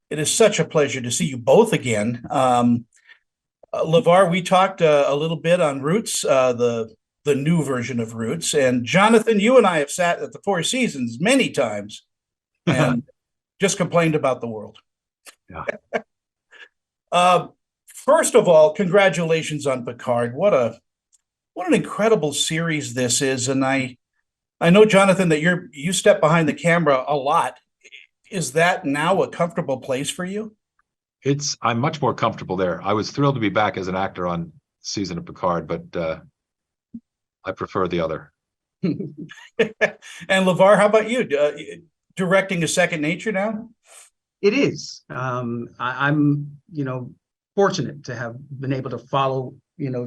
It is such a pleasure to see you both again. LaVar, we talked a little bit on Roots, the new version of Roots, and Jonathan, you and I have sat at the Four Seasons many times and just complained about the world. Yeah. First of all, congratulations on Picard. What an incredible series this is, and I know, Jonathan, that you step behind the camera a lot. Is that now a comfortable place for you? I'm much more comfortable there. I was thrilled to be back as an actor on season of Picard, but I prefer the other. And LaVar, how about you? Directing is second nature now? It is. I'm, fortunate to have been able to follow,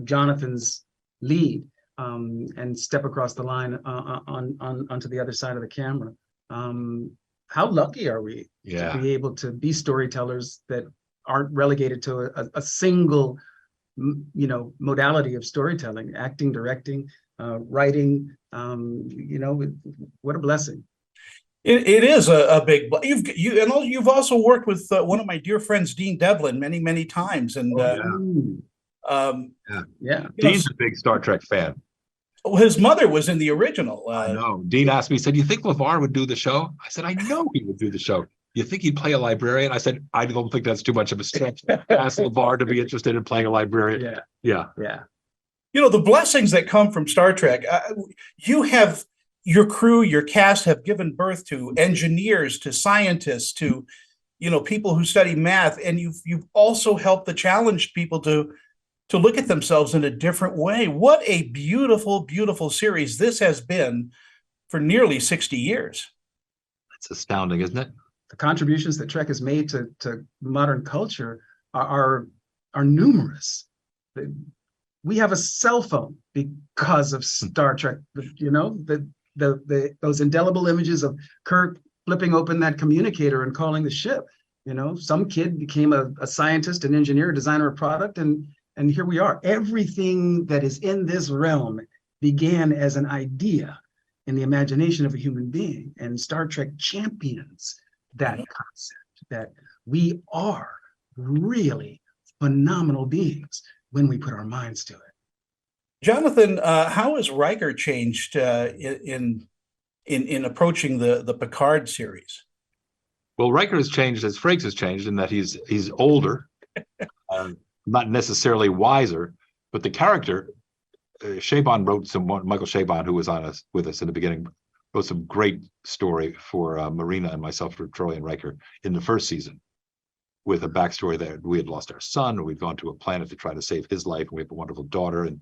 Jonathan's lead and step across the line onto the other side of the camera. How lucky are we to be able to be storytellers that aren't relegated to a single, modality of storytelling, acting, directing, writing, what a blessing. It is a big. You've also worked with one of my dear friends, Dean Devlin, many times, and Dean's a big Star Trek fan. His mother was in the original. I know. Dean asked me, he said, "You think LaVar would do the show?" I said, "I know he would do the show." "You think he'd play a librarian?" I said, "I don't think that's too much of a stretch. Ask LaVar to be interested in playing a librarian." Yeah. The blessings that come from Star Trek. You have your crew, your cast have given birth to engineers, to scientists, to people who study math, and you've also helped the challenged people to look at themselves in a different way. What a beautiful series this has been for nearly 60 years. It's astounding, isn't it? The contributions that Trek has made to modern culture are numerous. We have a cell phone because of Star Trek. Those indelible images of Kirk flipping open that communicator and calling the ship. Some kid became a scientist, an engineer, a designer of product, and here we are. Everything that is in this realm began as an idea in the imagination of a human being, and Star Trek champions that concept that we are really phenomenal beings when we put our minds to it. Jonathan, how has Riker changed in approaching the Picard series? Well, Riker has changed as Frakes has changed in that he's older, not necessarily wiser, but the character, Michael Chabon, who was with us in the beginning, wrote some great story for Marina and myself, for Troy and Riker in the first season, with a backstory that we had lost our son, or we'd gone to a planet to try to save his life, and we have a wonderful daughter, and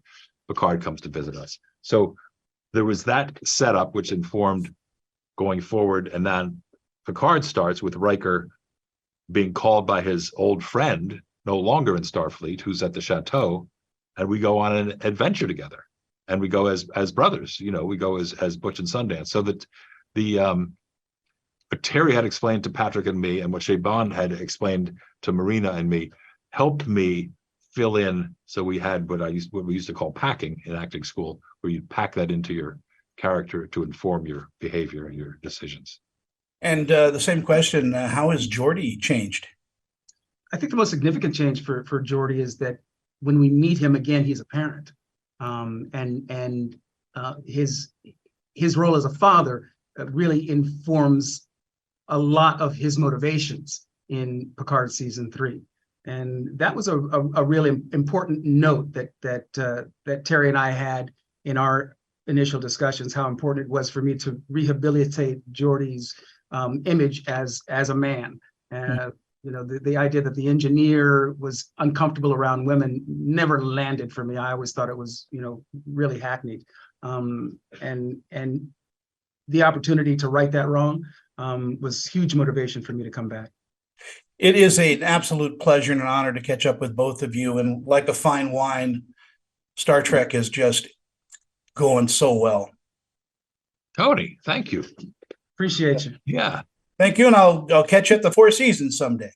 Picard comes to visit us. So there was that setup which informed going forward, and then Picard starts with Riker being called by his old friend, no longer in Starfleet, who's at the chateau, and we go on an adventure together, and we go as brothers. We go as Butch and Sundance. So that what Terry had explained to Patrick and me, and what Chabon had explained to Marina and me, helped me fill in. So we had what we used to call packing in acting school, where you pack that into your character to inform your behavior and your decisions. And the same question: how has Geordi changed? I think the most significant change for Geordi is that when we meet him again, he's a parent, and his role as a father really informs a lot of his motivations in Picard season 3. And that was a really important note that Terry and I had in our initial discussions, how important it was for me to rehabilitate Geordi's image as a man. The idea that the engineer was uncomfortable around women never landed for me. I always thought it was, really hackneyed. And the opportunity to right that wrong was huge motivation for me to come back. It is an absolute pleasure and an honor to catch up with both of you. And like a fine wine, Star Trek is just going so well. Tony, thank you. Appreciate you. Yeah. Thank you. And I'll catch you at the Four Seasons someday.